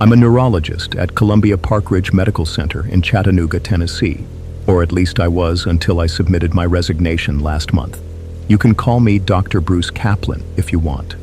I'm a neurologist at Parkridge Medical Center in Chattanooga, Tennessee, or at least I was until I submitted my resignation last month. You can call me Dr. Bruce Kaplan if you want.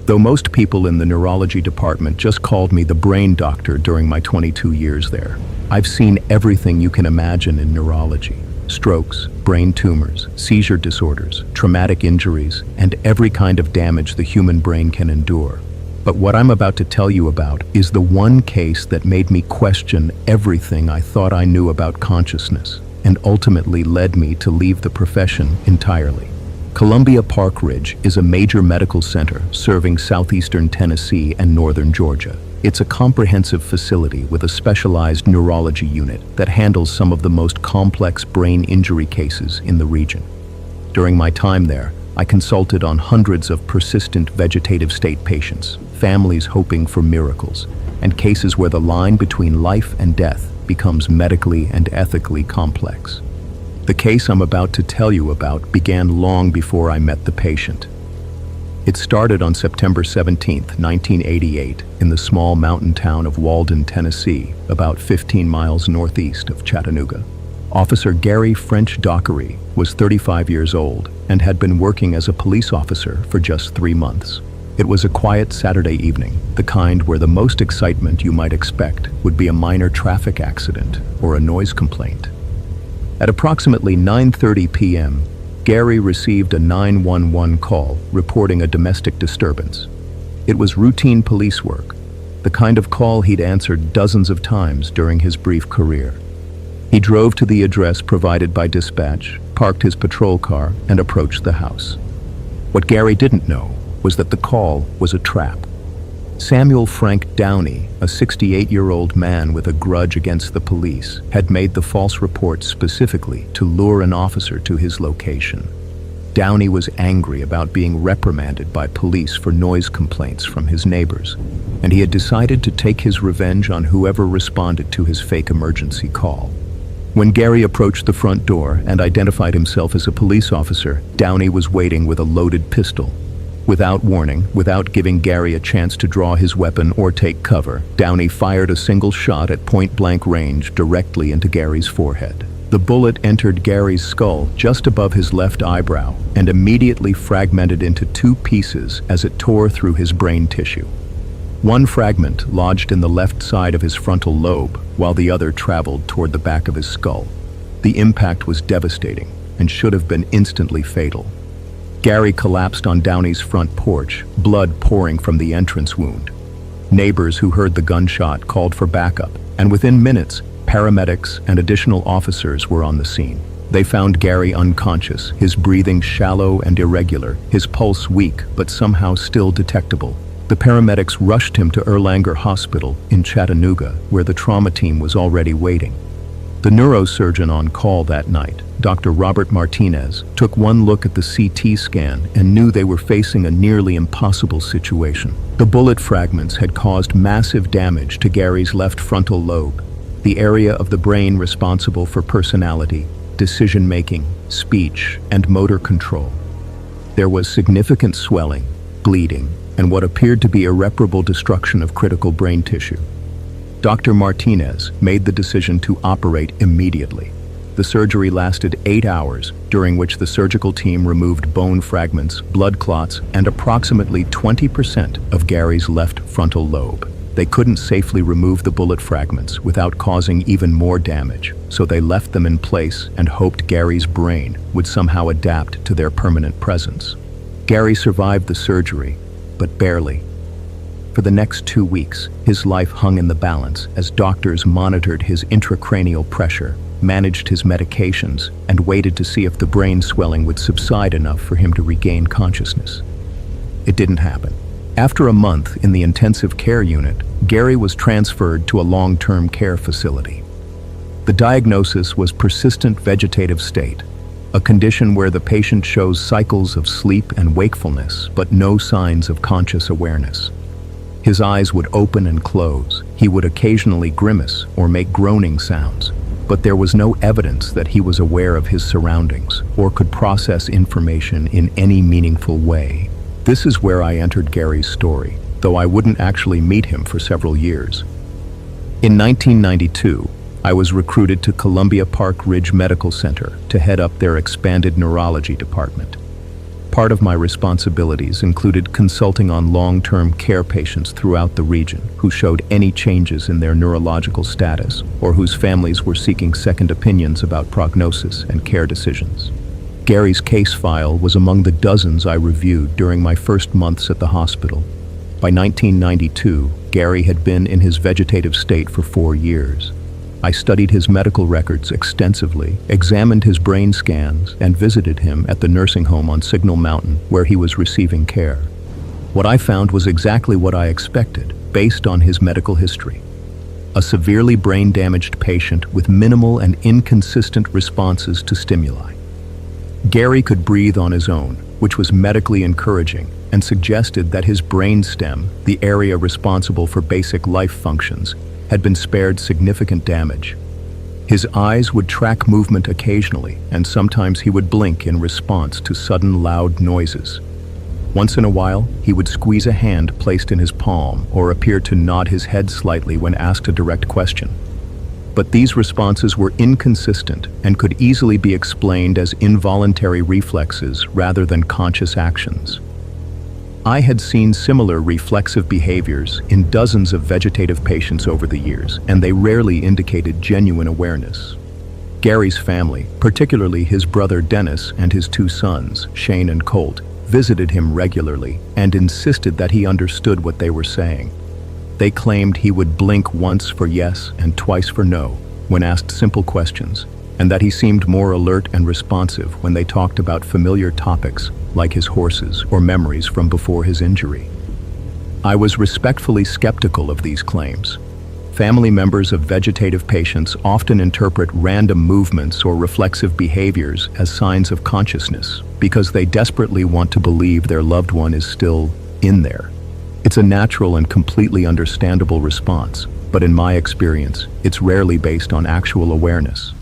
Though most people in the neurology department just called me the brain doctor during my 22 years there. I've seen everything you can imagine in neurology. Strokes, brain tumors, seizure disorders, traumatic injuries, and every kind of damage the human brain can endure. But what I'm about to tell you about is the one case that made me question everything I thought I knew about consciousness, and ultimately led me to leave the profession entirely. Parkridge is a major medical center serving southeastern Tennessee and northern Georgia. It's a comprehensive facility with a specialized neurology unit that handles some of the most complex brain injury cases in the region. During my time there, I consulted on hundreds of persistent vegetative state patients, families hoping for miracles, and cases where the line between life and death becomes medically and ethically complex. The case I'm about to tell you about began long before I met the patient. It started on September 17, 1988, in the small mountain town of Walden, Tennessee, about 15 miles northeast of Chattanooga. Officer Gary French Dockery was 35 years old and had been working as a police officer for just 3 months. It was a quiet Saturday evening, the kind where the most excitement you might expect would be a minor traffic accident or a noise complaint. At approximately 9:30 p.m., Gary received a 911 call reporting a domestic disturbance. It was routine police work, the kind of call he'd answered dozens of times during his brief career. He drove to the address provided by dispatch, parked his patrol car, and approached the house. What Gary didn't know was that the call was a trap. Samuel Frank Downey, a 68-year-old man with a grudge against the police, had made the false report specifically to lure an officer to his location. Downey was angry about being reprimanded by police for noise complaints from his neighbors, and he had decided to take his revenge on whoever responded to his fake emergency call. When Gary approached the front door and identified himself as a police officer, Downey was waiting with a loaded pistol. Without warning, without giving Gary a chance to draw his weapon or take cover, Downey fired a single shot at point-blank range directly into Gary's forehead. The bullet entered Gary's skull just above his left eyebrow and immediately fragmented into 2 pieces as it tore through his brain tissue. One fragment lodged in the left side of his frontal lobe, while the other traveled toward the back of his skull. The impact was devastating and should have been instantly fatal. Gary collapsed on Downey's front porch, blood pouring from the entrance wound. Neighbors who heard the gunshot called for backup, and within minutes, paramedics and additional officers were on the scene. They found Gary unconscious, his breathing shallow and irregular, his pulse weak but somehow still detectable. The paramedics rushed him to Erlanger Hospital in Chattanooga, where the trauma team was already waiting. The neurosurgeon on call that night, Dr. Robert Martinez, took one look at the CT scan and knew they were facing a nearly impossible situation. The bullet fragments had caused massive damage to Gary's left frontal lobe, the area of the brain responsible for personality, decision-making, speech, and motor control. There was significant swelling, bleeding, and what appeared to be irreparable destruction of critical brain tissue. Dr. Martinez made the decision to operate immediately. The surgery lasted 8 hours, during which the surgical team removed bone fragments, blood clots, and approximately 20% of Gary's left frontal lobe. They couldn't safely remove the bullet fragments without causing even more damage, so they left them in place and hoped Gary's brain would somehow adapt to their permanent presence. Gary survived the surgery, but barely. For the next 2 weeks, his life hung in the balance as doctors monitored his intracranial pressure, managed his medications, and waited to see if the brain swelling would subside enough for him to regain consciousness. It didn't happen. After a month in the intensive care unit, Gary was transferred to a long-term care facility. The diagnosis was persistent vegetative state, a condition where the patient shows cycles of sleep and wakefulness, but no signs of conscious awareness. His eyes would open and close. He would occasionally grimace or make groaning sounds, but there was no evidence that he was aware of his surroundings or could process information in any meaningful way. This is where I entered Gary's story, though I wouldn't actually meet him for several years. In 1992, I was recruited to Parkridge Medical Center to head up their expanded neurology department. Part of my responsibilities included consulting on long-term care patients throughout the region who showed any changes in their neurological status or whose families were seeking second opinions about prognosis and care decisions. Gary's case file was among the dozens I reviewed during my first months at the hospital. By 1992, Gary had been in his vegetative state for 4 years. I studied his medical records extensively, examined his brain scans, and visited him at the nursing home on Signal Mountain where he was receiving care. What I found was exactly what I expected, based on his medical history. A severely brain-damaged patient with minimal and inconsistent responses to stimuli. Gary could breathe on his own, which was medically encouraging, and suggested that his brainstem, the area responsible for basic life functions, had been spared significant damage. His eyes would track movement occasionally, and sometimes he would blink in response to sudden loud noises. Once in a while, he would squeeze a hand placed in his palm or appear to nod his head slightly when asked a direct question. But these responses were inconsistent and could easily be explained as involuntary reflexes rather than conscious actions. I had seen similar reflexive behaviors in dozens of vegetative patients over the years, and they rarely indicated genuine awareness. Gary's family, particularly his brother Dennis and his 2 sons, Shane and Colt, visited him regularly and insisted that he understood what they were saying. They claimed he would blink once for yes and twice for no when asked simple questions, and that he seemed more alert and responsive when they talked about familiar topics like his horses or memories from before his injury. I was respectfully skeptical of these claims. Family members of vegetative patients often interpret random movements or reflexive behaviors as signs of consciousness because they desperately want to believe their loved one is still in there. It's a natural and completely understandable response, but in my experience, it's rarely based on actual awareness.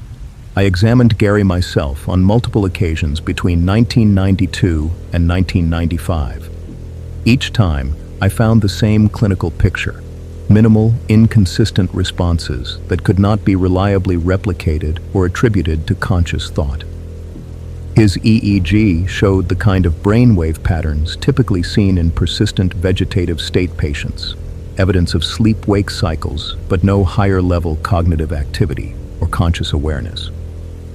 I examined Gary myself on multiple occasions between 1992 and 1995. Each time, I found the same clinical picture: minimal, inconsistent responses that could not be reliably replicated or attributed to conscious thought. His EEG showed the kind of brainwave patterns typically seen in persistent vegetative state patients, evidence of sleep-wake cycles, but no higher-level cognitive activity or conscious awareness.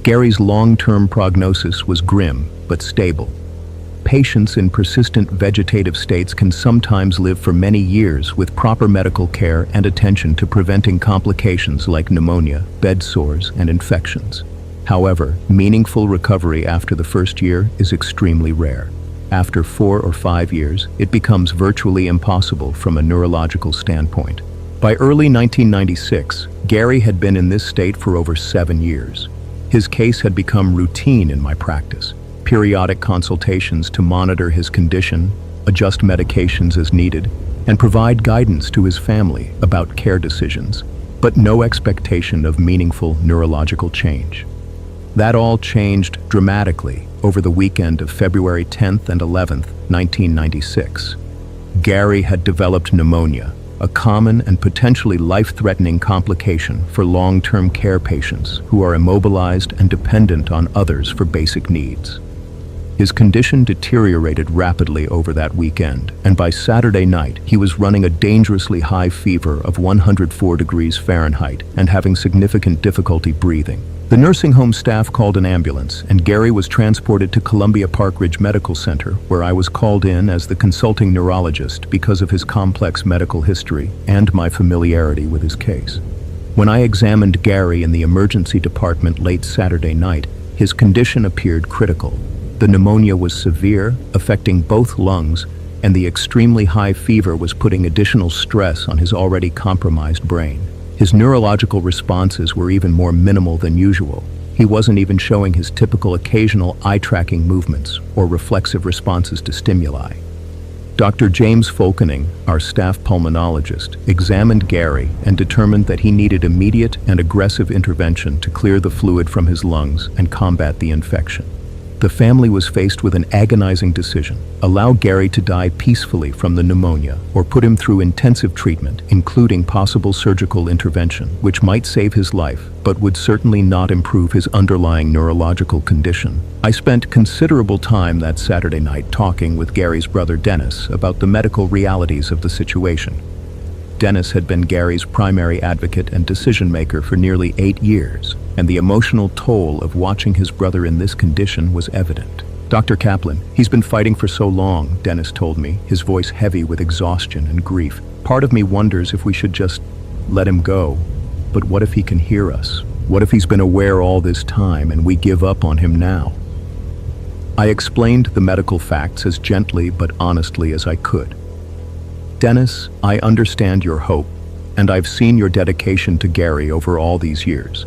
Gary's long-term prognosis was grim but stable. Patients in persistent vegetative states can sometimes live for many years with proper medical care and attention to preventing complications like pneumonia, bed sores, and infections. However, meaningful recovery after the first year is extremely rare. After 4 or 5 years, it becomes virtually impossible from a neurological standpoint. By early 1996, Gary had been in this state for over 7 years. His case had become routine in my practice. Periodic consultations to monitor his condition, adjust medications as needed, and provide guidance to his family about care decisions, but no expectation of meaningful neurological change. That all changed dramatically over the weekend of February 10th and 11th, 1996. Gary had developed pneumonia, a common and potentially life-threatening complication for long-term care patients who are immobilized and dependent on others for basic needs. His condition deteriorated rapidly over that weekend, and by Saturday night, he was running a dangerously high fever of 104 degrees Fahrenheit and having significant difficulty breathing. The nursing home staff called an ambulance, and Gary was transported to Parkridge Medical Center, where I was called in as the consulting neurologist because of his complex medical history and my familiarity with his case. When I examined Gary in the emergency department late Saturday night, his condition appeared critical. The pneumonia was severe, affecting both lungs, and the extremely high fever was putting additional stress on his already compromised brain. His neurological responses were even more minimal than usual. He wasn't even showing his typical occasional eye-tracking movements or reflexive responses to stimuli. Dr. James Folkening, our staff pulmonologist, examined Gary and determined that he needed immediate and aggressive intervention to clear the fluid from his lungs and combat the infection. The family was faced with an agonizing decision: allow Gary to die peacefully from the pneumonia, or put him through intensive treatment, including possible surgical intervention, which might save his life, but would certainly not improve his underlying neurological condition. I spent considerable time that Saturday night talking with Gary's brother Dennis about the medical realities of the situation. Dennis had been Gary's primary advocate and decision-maker for nearly 8 years, and the emotional toll of watching his brother in this condition was evident. "Dr. Kaplan, he's been fighting for so long," Dennis told me, his voice heavy with exhaustion and grief. "Part of me wonders if we should just let him go. But what if he can hear us? What if he's been aware all this time and we give up on him now?" I explained the medical facts as gently but honestly as I could. "Dennis, I understand your hope, and I've seen your dedication to Gary over all these years.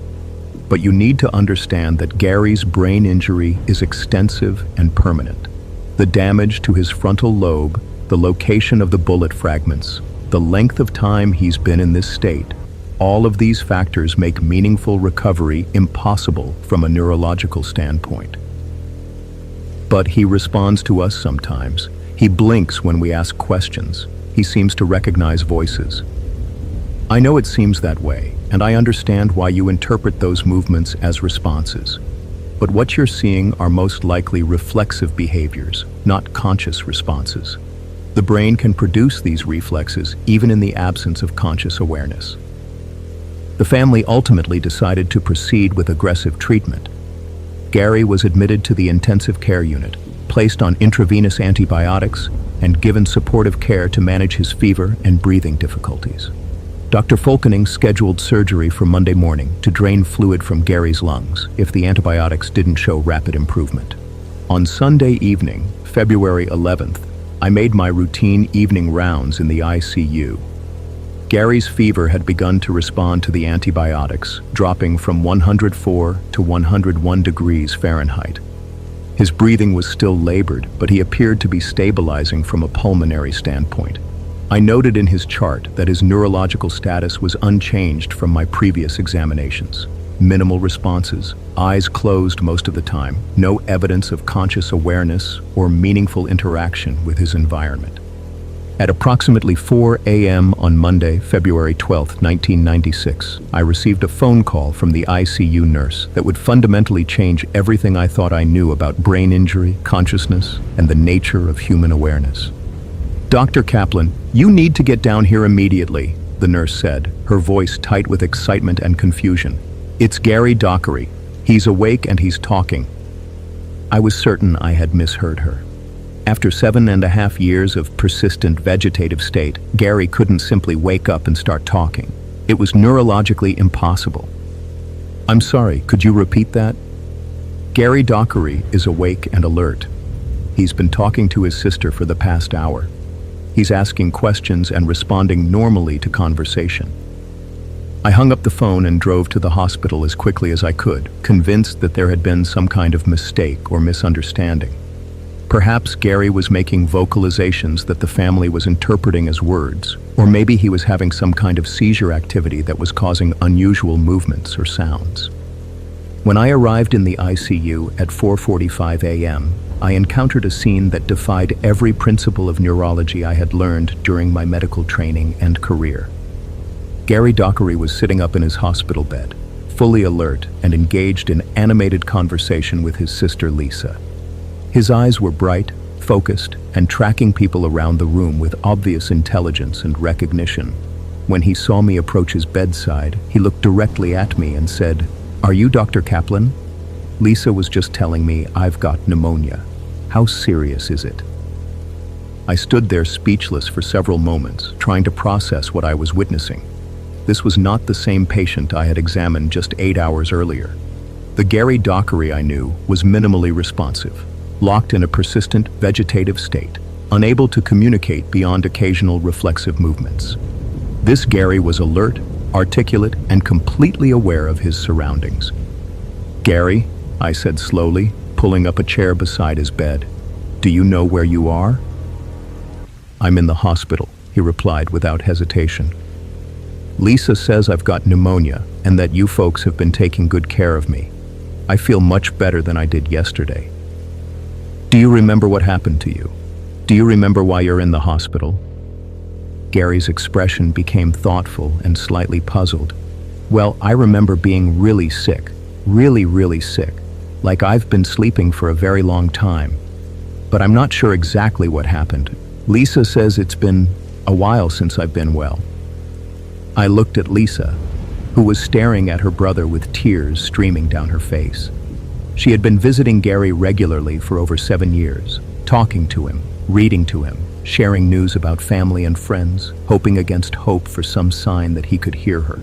But you need to understand that Gary's brain injury is extensive and permanent. The damage to his frontal lobe, the location of the bullet fragments, the length of time he's been in this state, all of these factors make meaningful recovery impossible from a neurological standpoint. But he responds to us sometimes. He blinks when we ask questions. He seems to recognize voices. I know it seems that way, and I understand why you interpret those movements as responses. But what you're seeing are most likely reflexive behaviors, not conscious responses. The brain can produce these reflexes even in the absence of conscious awareness." The family ultimately decided to proceed with aggressive treatment. Gary was admitted to the intensive care unit, placed on intravenous antibiotics, and given supportive care to manage his fever and breathing difficulties. Dr. Fulkening scheduled surgery for Monday morning to drain fluid from Gary's lungs if the antibiotics didn't show rapid improvement. On Sunday evening, February 11th, I made my routine evening rounds in the ICU. Gary's fever had begun to respond to the antibiotics, dropping from 104 to 101 degrees Fahrenheit. His breathing was still labored, but he appeared to be stabilizing from a pulmonary standpoint. I noted in his chart that his neurological status was unchanged from my previous examinations. Minimal responses, eyes closed most of the time, no evidence of conscious awareness or meaningful interaction with his environment. At approximately 4 a.m. on Monday, February 12, 1996, I received a phone call from the ICU nurse that would fundamentally change everything I thought I knew about brain injury, consciousness, and the nature of human awareness. "Dr. Kaplan, you need to get down here immediately," the nurse said, her voice tight with excitement and confusion. "It's Gary Dockery. He's awake and he's talking." I was certain I had misheard her. After 7.5 years of persistent vegetative state, Gary couldn't simply wake up and start talking. It was neurologically impossible. "I'm sorry, could you repeat that?" "Gary Dockery is awake and alert. He's been talking to his sister for the past hour. He's asking questions and responding normally to conversation." I hung up the phone and drove to the hospital as quickly as I could, convinced that there had been some kind of mistake or misunderstanding. Perhaps Gary was making vocalizations that the family was interpreting as words, or maybe he was having some kind of seizure activity that was causing unusual movements or sounds. When I arrived in the ICU at 4:45 a.m., I encountered a scene that defied every principle of neurology I had learned during my medical training and career. Gary Dockery was sitting up in his hospital bed, fully alert and engaged in animated conversation with his sister Lisa. His eyes were bright, focused, and tracking people around the room with obvious intelligence and recognition. When he saw me approach his bedside, he looked directly at me and said, "Are you Dr. Kaplan?" "Lisa was just telling me I've got pneumonia. How serious is it?" I stood there speechless for several moments, trying to process what I was witnessing. This was not the same patient I had examined just 8 hours earlier. The Gary Dockery I knew was minimally responsive, locked in a persistent vegetative state, unable to communicate beyond occasional reflexive movements. This Gary was alert, articulate, and completely aware of his surroundings. "Gary," I said slowly, pulling up a chair beside his bed, "do you know where you are?" "I'm in the hospital," he replied without hesitation. "Lisa says I've got pneumonia and that you folks have been taking good care of me. I feel much better than I did yesterday." Do you remember what happened to you? Do you remember why you're in the hospital? Gary's expression became thoughtful and slightly puzzled. Well, I remember being really sick, really sick, like I've been sleeping for a very long time. But I'm not sure exactly what happened. Lisa says it's been a while since I've been well. I looked at Lisa, who was staring at her brother with tears streaming down her face. She had been visiting Gary regularly for over 7 years, talking to him, reading to him, sharing news about family and friends, hoping against hope for some sign that he could hear her.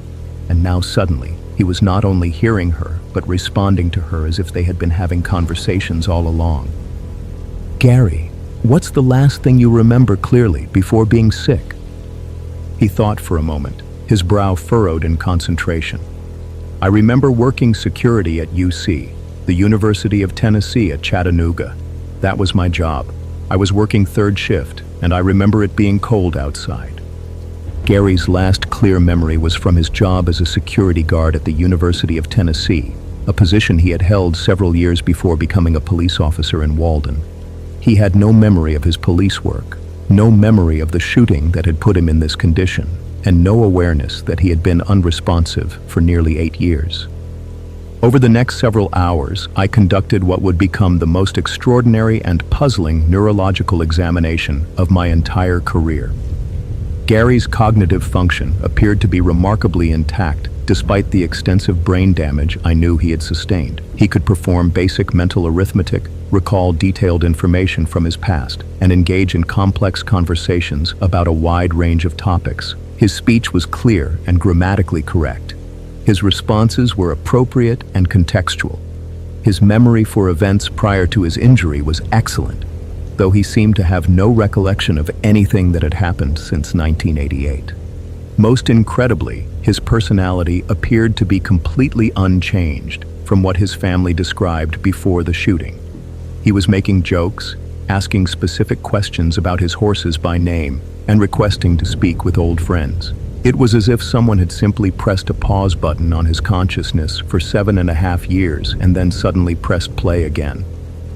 And now suddenly, he was not only hearing her, but responding to her as if they had been having conversations all along. Gary, what's the last thing you remember clearly before being sick? He thought for a moment, his brow furrowed in concentration. I remember working security at UC, the University of Tennessee at Chattanooga. That was my job. I was working third shift, and I remember it being cold outside. Gary's last clear memory was from his job as a security guard at the University of Tennessee, a position he had held several years before becoming a police officer in Walden. He had no memory of his police work, no memory of the shooting that had put him in this condition, and no awareness that he had been unresponsive for nearly 8 years. Over the next several hours, I conducted what would become the most extraordinary and puzzling neurological examination of my entire career. Gary's cognitive function appeared to be remarkably intact despite the extensive brain damage I knew he had sustained. He could perform basic mental arithmetic, recall detailed information from his past, and engage in complex conversations about a wide range of topics. His speech was clear and grammatically correct. His responses were appropriate and contextual. His memory for events prior to his injury was excellent, though he seemed to have no recollection of anything that had happened since 1988. Most incredibly, his personality appeared to be completely unchanged from what his family described before the shooting. He was making jokes, asking specific questions about his horses by name, and requesting to speak with old friends. It was as if someone had simply pressed a pause button on his consciousness for 7.5 years and then suddenly pressed play again.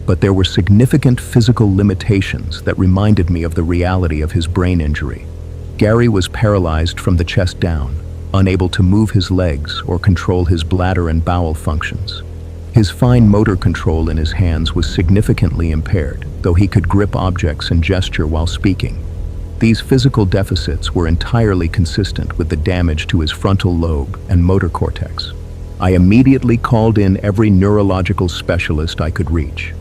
But there were significant physical limitations that reminded me of the reality of his brain injury. Gary was paralyzed from the chest down, unable to move his legs or control his bladder and bowel functions. His fine motor control in his hands was significantly impaired, though he could grip objects and gesture while speaking. These physical deficits were entirely consistent with the damage to his frontal lobe and motor cortex. I immediately called in every neurological specialist I could reach.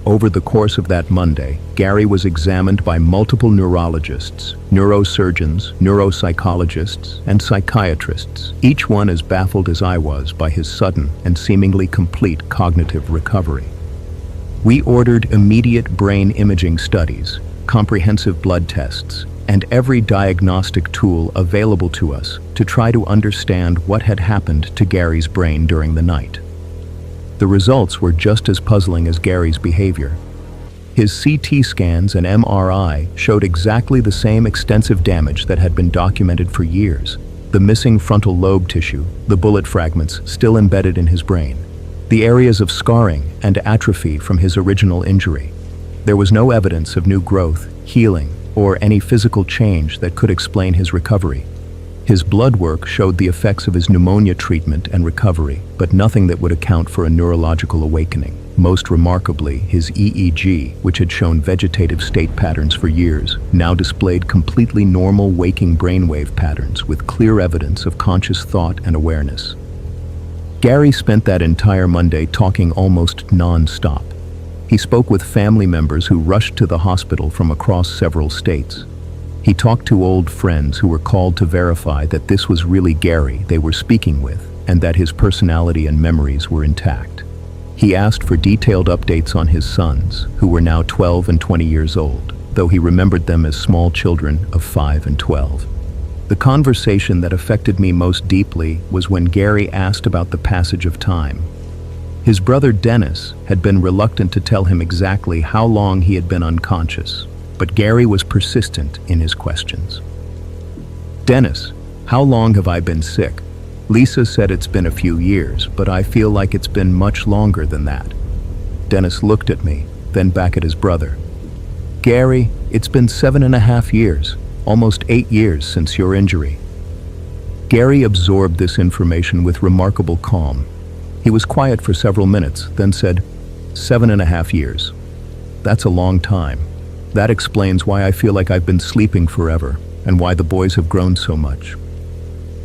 Over the course of that Monday, Gary was examined by multiple neurologists, neurosurgeons, neuropsychologists, and psychiatrists, each one as baffled as I was by his sudden and seemingly complete cognitive recovery. We ordered immediate brain imaging studies, comprehensive blood tests, and every diagnostic tool available to us to try to understand what had happened to Gary's brain during the night. The results were just as puzzling as Gary's behavior. His CT scans and MRI showed exactly the same extensive damage that had been documented for years. The missing frontal lobe tissue, the bullet fragments still embedded in his brain, the areas of scarring and atrophy from his original injury. There was no evidence of new growth, healing, or any physical change that could explain his recovery. His blood work showed the effects of his pneumonia treatment and recovery, but nothing that would account for a neurological awakening. Most remarkably, his EEG, which had shown vegetative state patterns for years, now displayed completely normal waking brainwave patterns with clear evidence of conscious thought and awareness. Gary spent that entire Monday talking almost non-stop. He spoke with family members who rushed to the hospital from across several states. He talked to old friends who were called to verify that this was really Gary they were speaking with and that his personality and memories were intact. He asked for detailed updates on his sons, who were now 12 and 20 years old, though he remembered them as small children of 5 and 12. The conversation that affected me most deeply was when Gary asked about the passage of time. His brother Dennis had been reluctant to tell him exactly how long he had been unconscious, but Gary was persistent in his questions. Dennis, how long have I been sick? Lisa said it's been a few years, but I feel like it's been much longer than that. Dennis looked at me, then back at his brother. "Gary, it's been 7.5 years, almost 8 years since your injury." Gary absorbed this information with remarkable calm. He was quiet for several minutes, then said, 7.5 years. That's a long time. That explains why I feel like I've been sleeping forever, and why the boys have grown so much.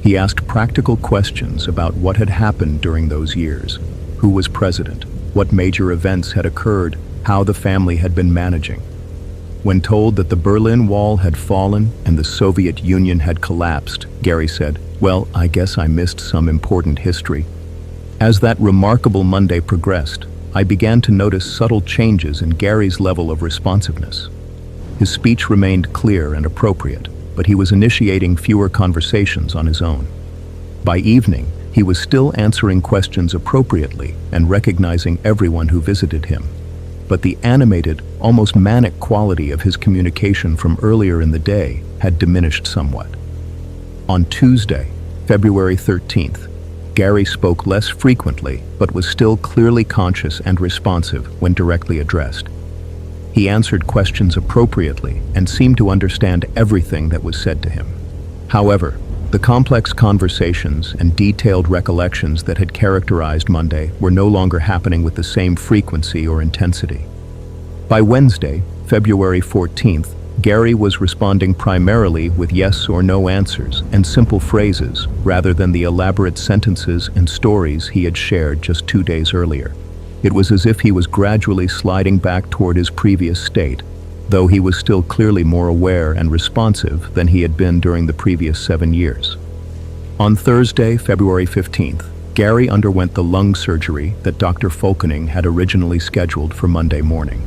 He asked practical questions about what had happened during those years, who was president, what major events had occurred, how the family had been managing. When told that the Berlin Wall had fallen and the Soviet Union had collapsed, Gary said, "Well, I guess I missed some important history." As that remarkable Monday progressed, I began to notice subtle changes in Gary's level of responsiveness. His speech remained clear and appropriate, but he was initiating fewer conversations on his own. By evening, he was still answering questions appropriately and recognizing everyone who visited him. But the animated, almost manic quality of his communication from earlier in the day had diminished somewhat. On Tuesday, February 13th, Gary spoke less frequently, but was still clearly conscious and responsive when directly addressed. He answered questions appropriately and seemed to understand everything that was said to him. However, the complex conversations and detailed recollections that had characterized Monday were no longer happening with the same frequency or intensity. By Wednesday, February 14th, Gary was responding primarily with yes or no answers and simple phrases rather than the elaborate sentences and stories he had shared just 2 days earlier. It was as if he was gradually sliding back toward his previous state, though he was still clearly more aware and responsive than he had been during the previous 7 years. On Thursday, February 15th, Gary underwent the lung surgery that Dr. Folkening had originally scheduled for Monday morning.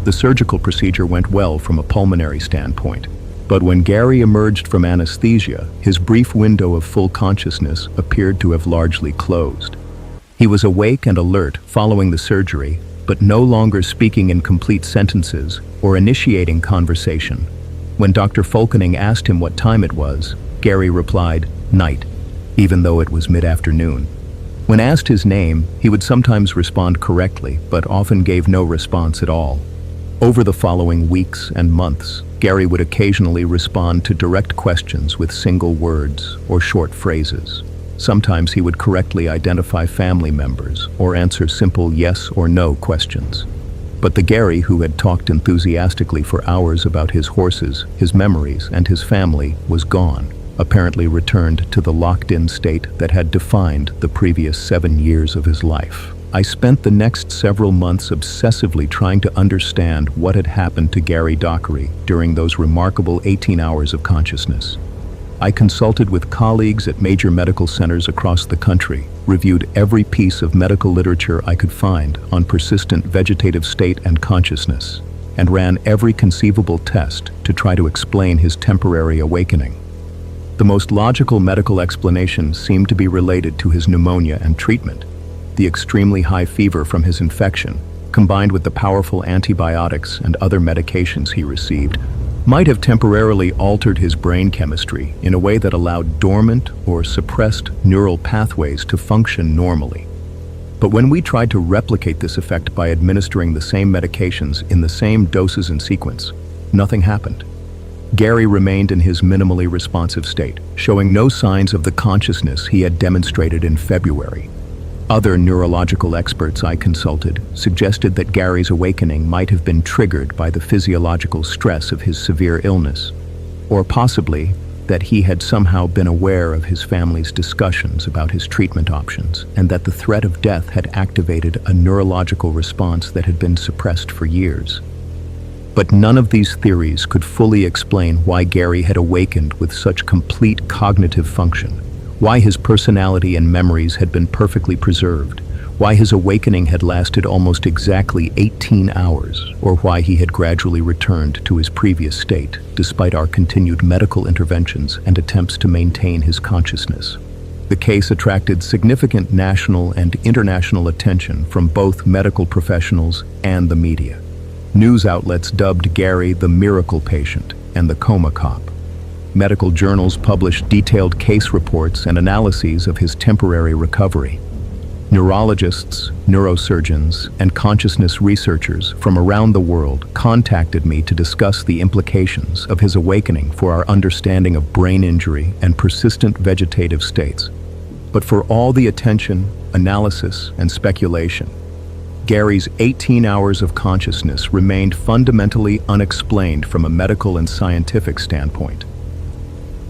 The surgical procedure went well from a pulmonary standpoint, but when Gary emerged from anesthesia, his brief window of full consciousness appeared to have largely closed. He was awake and alert following the surgery, but no longer speaking in complete sentences or initiating conversation. When Dr. Folkening asked him what time it was, Gary replied, "Night," even though it was mid-afternoon. When asked his name, he would sometimes respond correctly, but often gave no response at all. Over the following weeks and months, Gary would occasionally respond to direct questions with single words or short phrases. Sometimes he would correctly identify family members or answer simple yes or no questions. But the Gary who had talked enthusiastically for hours about his horses, his memories, and his family was gone, apparently returned to the locked-in state that had defined the previous 7 years of his life. I spent the next several months obsessively trying to understand what had happened to Gary Dockery during those remarkable 18 hours of consciousness. I consulted with colleagues at major medical centers across the country, reviewed every piece of medical literature I could find on persistent vegetative state and consciousness, and ran every conceivable test to try to explain his temporary awakening. The most logical medical explanation seemed to be related to his pneumonia and treatment. The extremely high fever from his infection, combined with the powerful antibiotics and other medications he received, might have temporarily altered his brain chemistry in a way that allowed dormant or suppressed neural pathways to function normally. But when we tried to replicate this effect by administering the same medications in the same doses and sequence, nothing happened. Gary remained in his minimally responsive state, showing no signs of the consciousness he had demonstrated in February. Other neurological experts I consulted suggested that Gary's awakening might have been triggered by the physiological stress of his severe illness, or possibly that he had somehow been aware of his family's discussions about his treatment options, and that the threat of death had activated a neurological response that had been suppressed for years. But none of these theories could fully explain why Gary had awakened with such complete cognitive function, why his personality and memories had been perfectly preserved, why his awakening had lasted almost exactly 18 hours, or why he had gradually returned to his previous state, despite our continued medical interventions and attempts to maintain his consciousness. The case attracted significant national and international attention from both medical professionals and the media. News outlets dubbed Gary the miracle patient and the coma cop. Medical journals published detailed case reports and analyses of his temporary recovery. Neurologists, neurosurgeons, and consciousness researchers from around the world contacted me to discuss the implications of his awakening for our understanding of brain injury and persistent vegetative states. But for all the attention, analysis, and speculation, Gary's 18 hours of consciousness remained fundamentally unexplained from a medical and scientific standpoint.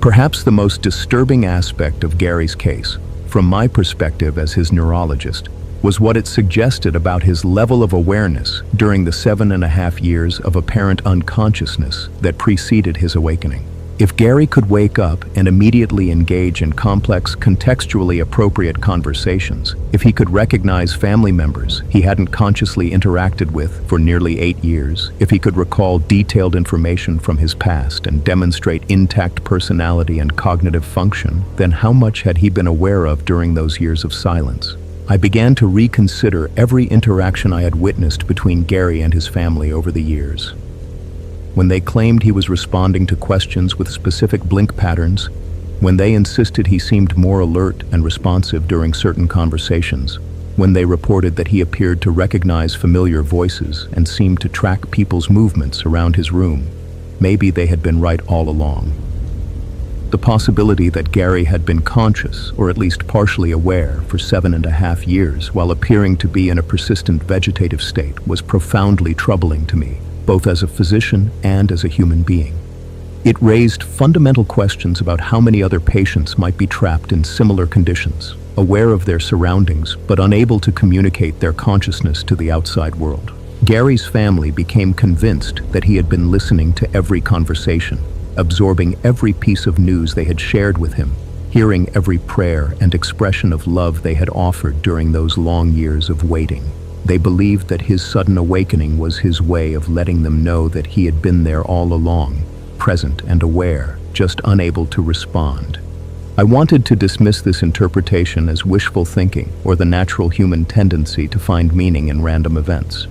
Perhaps the most disturbing aspect of Gary's case, from my perspective as his neurologist, was what it suggested about his level of awareness during the 7.5 years of apparent unconsciousness that preceded his awakening. If Gary could wake up and immediately engage in complex, contextually appropriate conversations, if he could recognize family members he hadn't consciously interacted with for nearly 8 years, if he could recall detailed information from his past and demonstrate intact personality and cognitive function, then how much had he been aware of during those years of silence? I began to reconsider every interaction I had witnessed between Gary and his family over the years. When they claimed he was responding to questions with specific blink patterns, when they insisted he seemed more alert and responsive during certain conversations, when they reported that he appeared to recognize familiar voices and seemed to track people's movements around his room, maybe they had been right all along. The possibility that Gary had been conscious, or at least partially aware, for 7.5 years while appearing to be in a persistent vegetative state was profoundly troubling to me, both as a physician and as a human being. It raised fundamental questions about how many other patients might be trapped in similar conditions, aware of their surroundings but unable to communicate their consciousness to the outside world. Gary's family became convinced that he had been listening to every conversation, absorbing every piece of news they had shared with him, hearing every prayer and expression of love they had offered during those long years of waiting. They believed that his sudden awakening was his way of letting them know that he had been there all along, present and aware, just unable to respond. I wanted to dismiss this interpretation as wishful thinking or the natural human tendency to find meaning in random events.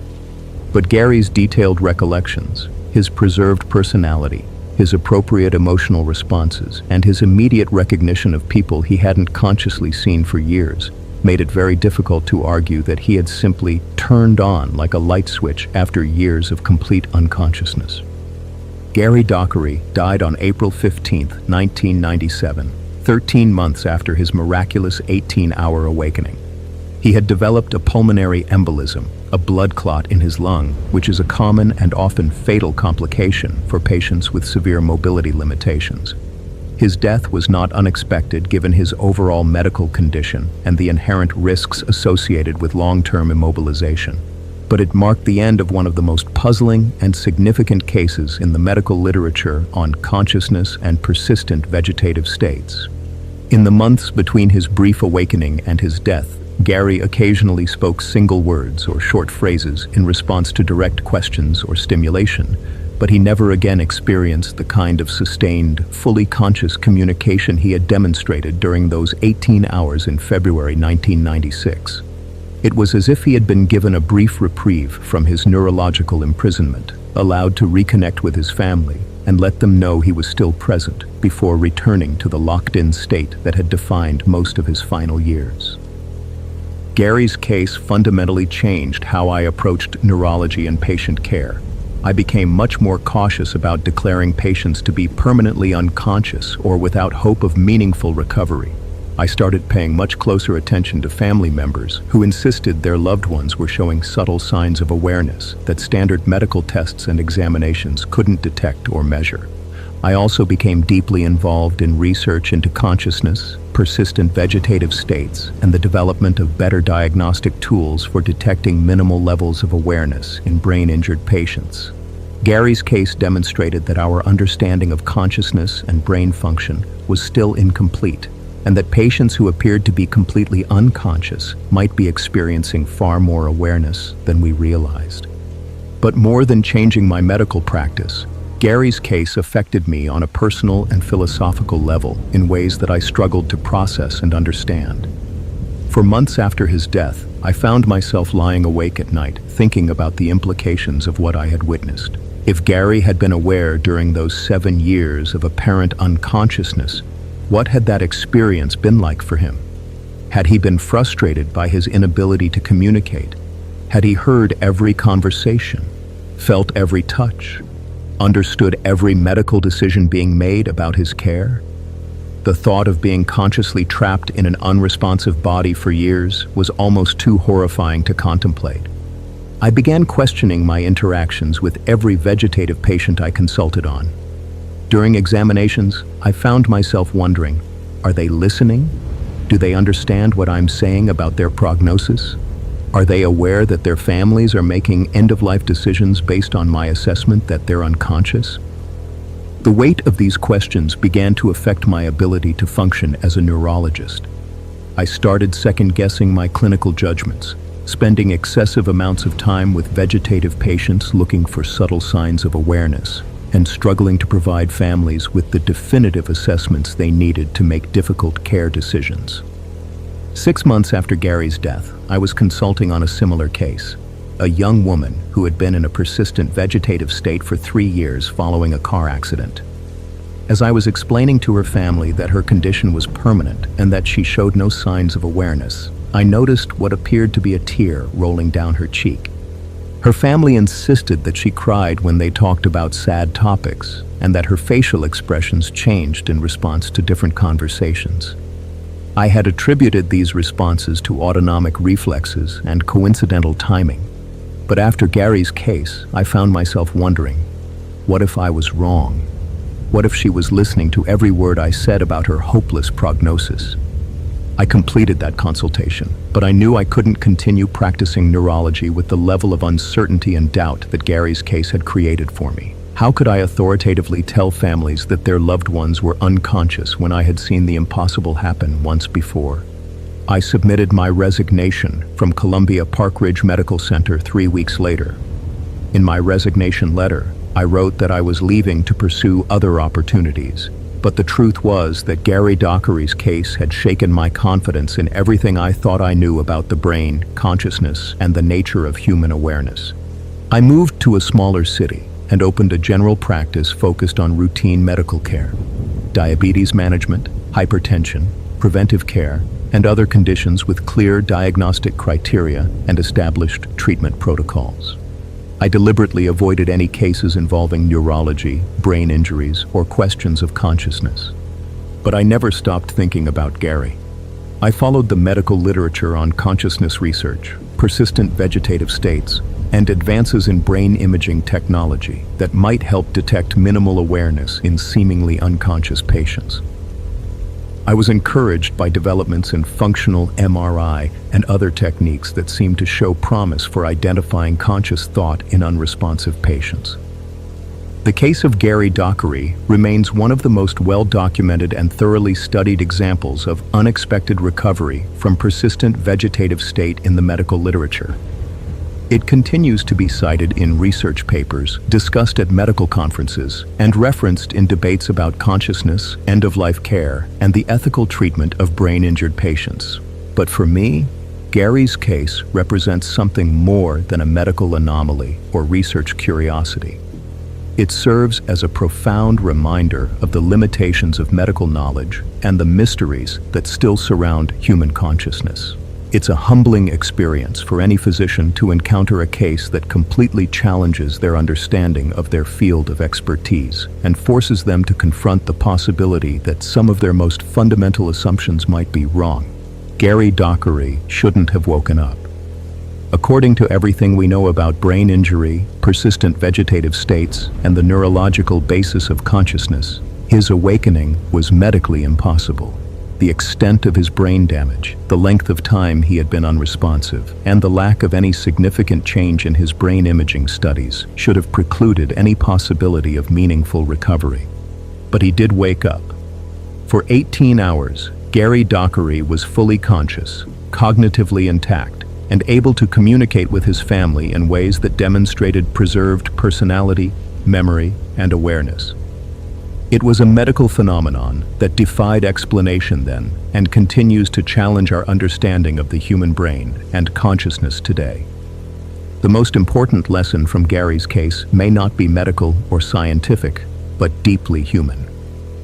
But Gary's detailed recollections, his preserved personality, his appropriate emotional responses, and his immediate recognition of people he hadn't consciously seen for years made it very difficult to argue that he had simply turned on like a light switch after years of complete unconsciousness. Gary Dockery died on April 15, 1997, 13 months after his miraculous 18-hour awakening. He had developed a pulmonary embolism, a blood clot in his lung, which is a common and often fatal complication for patients with severe mobility limitations. His death was not unexpected given his overall medical condition and the inherent risks associated with long-term immobilization. But it marked the end of one of the most puzzling and significant cases in the medical literature on consciousness and persistent vegetative states. In the months between his brief awakening and his death, Gary occasionally spoke single words or short phrases in response to direct questions or stimulation, but he never again experienced the kind of sustained, fully conscious communication he had demonstrated during those 18 hours in February 1996. It was as if he had been given a brief reprieve from his neurological imprisonment, allowed to reconnect with his family, and let them know he was still present before returning to the locked-in state that had defined most of his final years. Gary's case fundamentally changed how I approached neurology and patient care. I became much more cautious about declaring patients to be permanently unconscious or without hope of meaningful recovery. I started paying much closer attention to family members who insisted their loved ones were showing subtle signs of awareness that standard medical tests and examinations couldn't detect or measure. I also became deeply involved in research into consciousness, persistent vegetative states, and the development of better diagnostic tools for detecting minimal levels of awareness in brain-injured patients. Gary's case demonstrated that our understanding of consciousness and brain function was still incomplete, and that patients who appeared to be completely unconscious might be experiencing far more awareness than we realized. But more than changing my medical practice, Gary's case affected me on a personal and philosophical level in ways that I struggled to process and understand. For months after his death, I found myself lying awake at night, thinking about the implications of what I had witnessed. If Gary had been aware during those 7 years of apparent unconsciousness, what had that experience been like for him? Had he been frustrated by his inability to communicate? Had he heard every conversation, felt every touch, understood every medical decision being made about his care? The thought of being consciously trapped in an unresponsive body for years was almost too horrifying to contemplate. I began questioning my interactions with every vegetative patient I consulted on. During examinations, I found myself wondering, are they listening? Do they understand what I'm saying about their prognosis? Are they aware that their families are making end-of-life decisions based on my assessment that they're unconscious? The weight of these questions began to affect my ability to function as a neurologist. I started second-guessing my clinical judgments, spending excessive amounts of time with vegetative patients looking for subtle signs of awareness, and struggling to provide families with the definitive assessments they needed to make difficult care decisions. 6 months after Gary's death, I was consulting on a similar case, a young woman who had been in a persistent vegetative state for 3 years following a car accident. As I was explaining to her family that her condition was permanent and that she showed no signs of awareness, I noticed what appeared to be a tear rolling down her cheek. Her family insisted that she cried when they talked about sad topics, and that her facial expressions changed in response to different conversations. I had attributed these responses to autonomic reflexes and coincidental timing. But after Gary's case, I found myself wondering, what if I was wrong? What if she was listening to every word I said about her hopeless prognosis? I completed that consultation, but I knew I couldn't continue practicing neurology with the level of uncertainty and doubt that Gary's case had created for me. How could I authoritatively tell families that their loved ones were unconscious when I had seen the impossible happen once before? I submitted my resignation from Columbia Parkridge Medical Center 3 weeks later. In my resignation letter, I wrote that I was leaving to pursue other opportunities. But the truth was that Gary Dockery's case had shaken my confidence in everything I thought I knew about the brain, consciousness, and the nature of human awareness. I moved to a smaller city and opened a general practice focused on routine medical care, diabetes management, hypertension, preventive care, and other conditions with clear diagnostic criteria and established treatment protocols. I deliberately avoided any cases involving neurology, brain injuries, or questions of consciousness. But I never stopped thinking about Gary. I followed the medical literature on consciousness research, persistent vegetative states, and advances in brain imaging technology that might help detect minimal awareness in seemingly unconscious patients. I was encouraged by developments in functional MRI and other techniques that seemed to show promise for identifying conscious thought in unresponsive patients. The case of Gary Dockery remains one of the most well-documented and thoroughly studied examples of unexpected recovery from persistent vegetative state in the medical literature. It continues to be cited in research papers, discussed at medical conferences, and referenced in debates about consciousness, end-of-life care, and the ethical treatment of brain-injured patients. But for me, Gary's case represents something more than a medical anomaly or research curiosity. It serves as a profound reminder of the limitations of medical knowledge and the mysteries that still surround human consciousness. It's a humbling experience for any physician to encounter a case that completely challenges their understanding of their field of expertise and forces them to confront the possibility that some of their most fundamental assumptions might be wrong. Gary Dockery shouldn't have woken up. According to everything we know about brain injury, persistent vegetative states, and the neurological basis of consciousness, his awakening was medically impossible. The extent of his brain damage, the length of time he had been unresponsive, and the lack of any significant change in his brain imaging studies should have precluded any possibility of meaningful recovery. But he did wake up. For 18 hours, Gary Dockery was fully conscious, cognitively intact, and able to communicate with his family in ways that demonstrated preserved personality, memory, and awareness. It was a medical phenomenon that defied explanation then and continues to challenge our understanding of the human brain and consciousness today. The most important lesson from Gary's case may not be medical or scientific, but deeply human.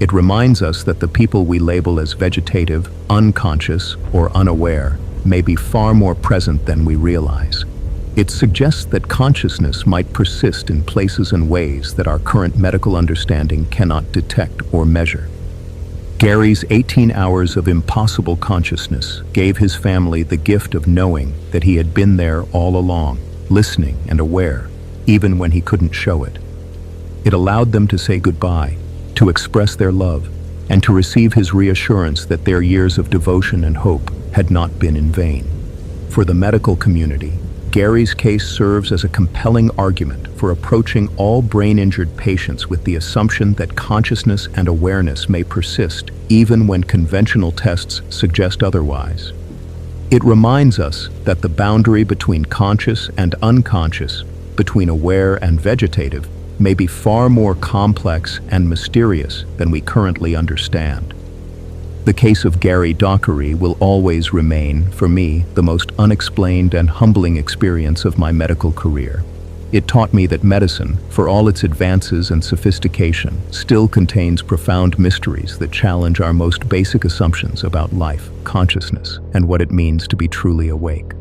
It reminds us that the people we label as vegetative, unconscious, or unaware may be far more present than we realize. It suggests that consciousness might persist in places and ways that our current medical understanding cannot detect or measure. Gary's 18 hours of impossible consciousness gave his family the gift of knowing that he had been there all along, listening and aware, even when he couldn't show it. It allowed them to say goodbye, to express their love, and to receive his reassurance that their years of devotion and hope had not been in vain. For the medical community, Gary's case serves as a compelling argument for approaching all brain-injured patients with the assumption that consciousness and awareness may persist even when conventional tests suggest otherwise. It reminds us that the boundary between conscious and unconscious, between aware and vegetative, may be far more complex and mysterious than we currently understand. The case of Gary Dockery will always remain, for me, the most unexplained and humbling experience of my medical career. It taught me that medicine, for all its advances and sophistication, still contains profound mysteries that challenge our most basic assumptions about life, consciousness, and what it means to be truly awake.